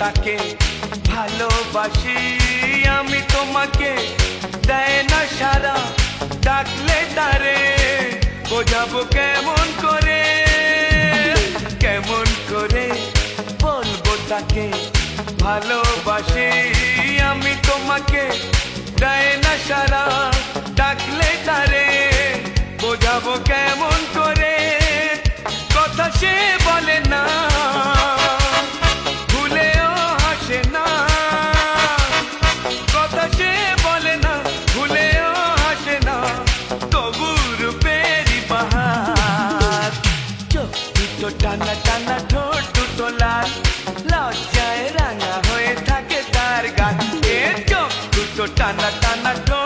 তাকে ভালোবাসি আমি তোমাকে দেয় না সারা ডাকলে তারে বোঝাবো কেমন করে বলবো তাকে ভালোবাসি আমি তোমাকে দেয় না সারা ডাকলে তারে বোঝাবো কেমন করে কথা সে বলে না ভুলেও হাসে না কথা সে বলে না ভুলেও হাসে না তবু রূপেরই বাহার চোখ দুটো টানা টানা ঠোঁট দুটো লাল লজ্জায় রাঙা হয়ে থাকে তার গান চোখ দুটো টানা টানা ঠোঁট